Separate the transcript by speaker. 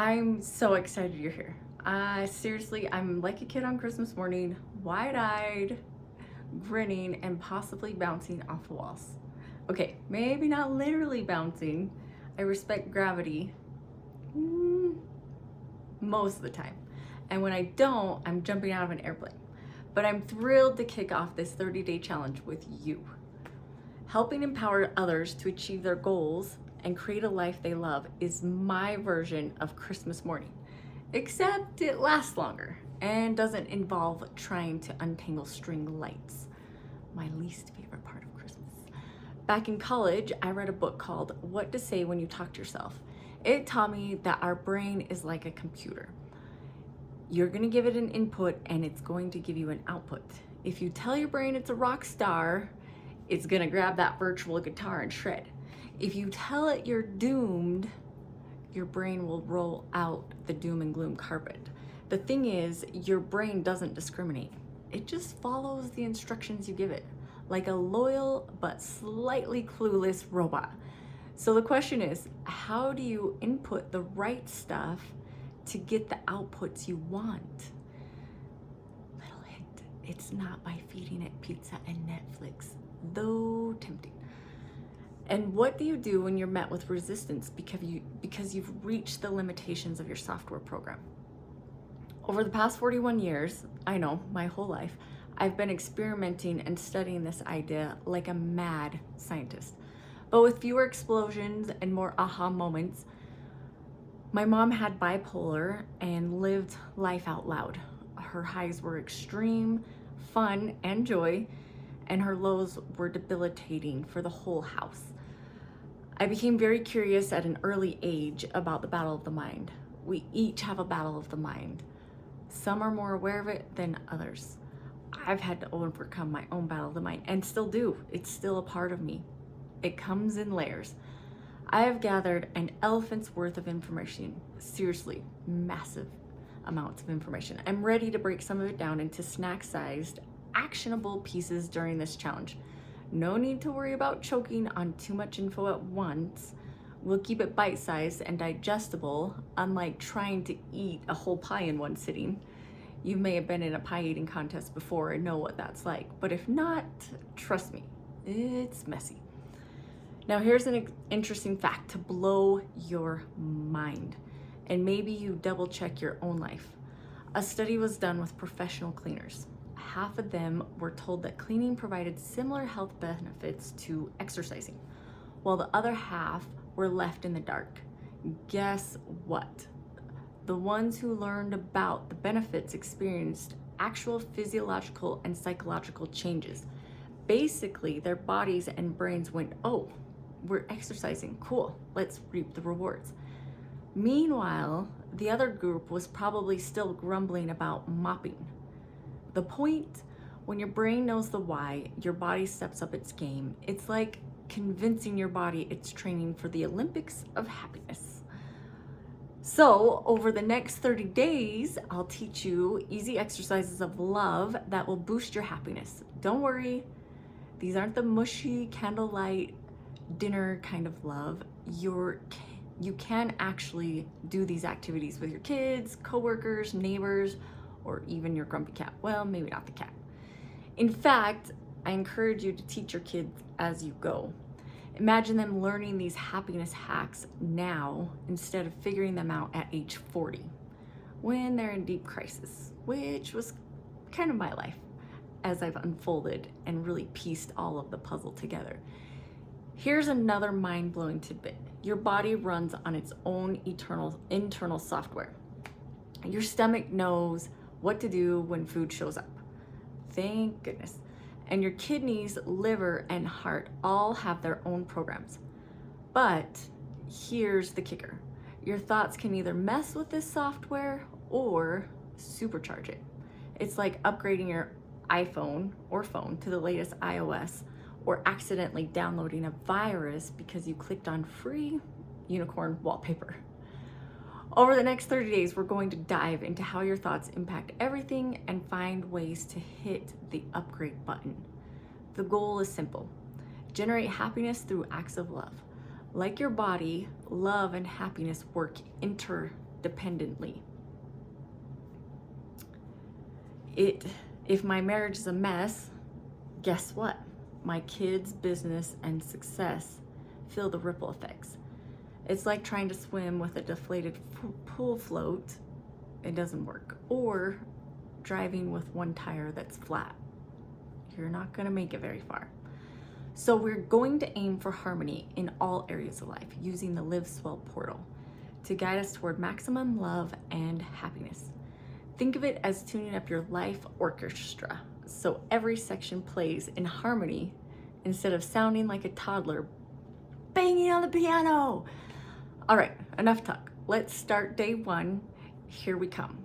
Speaker 1: I'm so excited you're here. Seriously, I'm like a kid on Christmas morning, wide-eyed, grinning, and possibly bouncing off the walls. Okay, maybe not literally bouncing. I respect gravity most of the time. And when I don't, I'm jumping out of an airplane. But I'm thrilled to kick off this 30-day challenge with you. Helping empower others to achieve their goals and create a life they love is my version of Christmas morning, except it lasts longer and doesn't involve trying to untangle string lights, my least favorite part of Christmas. Back in college, I read a book called What to Say When You Talk to Yourself. It taught me that our brain is like a computer. You're gonna give it an input and it's going to give you an output. If you tell your brain it's a rock star, it's gonna grab that virtual guitar and shred. If you tell it you're doomed, your brain will roll out the doom and gloom carpet. The thing is, your brain doesn't discriminate. It just follows the instructions you give it, like a loyal but slightly clueless robot. So the question is, how do you input the right stuff to get the outputs you want? Little hint, it's not by feeding it pizza and Netflix, though tempting. And what do you do when you're met with resistance because you've reached the limitations of your software program? Over the past 41 years, I know, my whole life, I've been experimenting and studying this idea like a mad scientist. But with fewer explosions and more aha moments, my mom had bipolar and lived life out loud. Her highs were extreme, fun, and joy, and her lows were debilitating for the whole house. I became very curious at an early age about the battle of the mind. We each have a battle of the mind. Some are more aware of it than others. I've had to overcome my own battle of the mind and still do. It's still a part of me. It comes in layers. I have gathered an elephant's worth of information, seriously, massive amounts of information. I'm ready to break some of it down into snack-sized, actionable pieces during this challenge. No need to worry about choking on too much info at once. We'll keep it bite-sized and digestible, unlike trying to eat a whole pie in one sitting. You may have been in a pie eating contest before and know what that's like, but if not, trust me, it's messy. Now here's an interesting fact to blow your mind, and maybe you double check your own life. A study was done with professional cleaners. Half of them were told that cleaning provided similar health benefits to exercising, while the other half were left in the dark. Guess what? The ones who learned about the benefits experienced actual physiological and psychological changes. Basically, their bodies and brains went, oh, we're exercising, cool, let's reap the rewards. Meanwhile, the other group was probably still grumbling about mopping. The point, when your brain knows the why, your body steps up its game. It's like convincing your body it's training for the Olympics of happiness. So over the next 30 days, I'll teach you easy exercises of love that will boost your happiness. Don't worry, these aren't the mushy candlelight dinner kind of love. You can actually do these activities with your kids, coworkers, neighbors, or even your grumpy cat. Well, maybe not the cat. In fact, I encourage you to teach your kids as you go. Imagine them learning these happiness hacks now instead of figuring them out at age 40 when they're in deep crisis, which was kind of my life as I've unfolded and really pieced all of the puzzle together. Here's another mind-blowing tidbit. Your body runs on its own internal software. Your stomach knows what to do when food shows up. Thank goodness. And your kidneys, liver, and heart all have their own programs. But here's the kicker. Your thoughts can either mess with this software or supercharge it. It's like upgrading your iPhone or phone to the latest iOS, or accidentally downloading a virus because you clicked on free unicorn wallpaper. Over the next 30 days, we're going to dive into how your thoughts impact everything and find ways to hit the upgrade button. The goal is simple. Generate happiness through acts of love. Like your body, love and happiness work dependently. If my marriage is a mess, guess what? My kids' business and success feel the ripple effects. It's like trying to swim with a deflated pool float. It doesn't work. Or driving with one tire that's flat. You're not going to make it very far. So we're going to aim for harmony in all areas of life using the Live Swell portal to guide us toward maximum love and happiness. Think of it as tuning up your life orchestra, so every section plays in harmony instead of sounding like a toddler banging on the piano. All right, enough talk. Let's start day one. Here we come.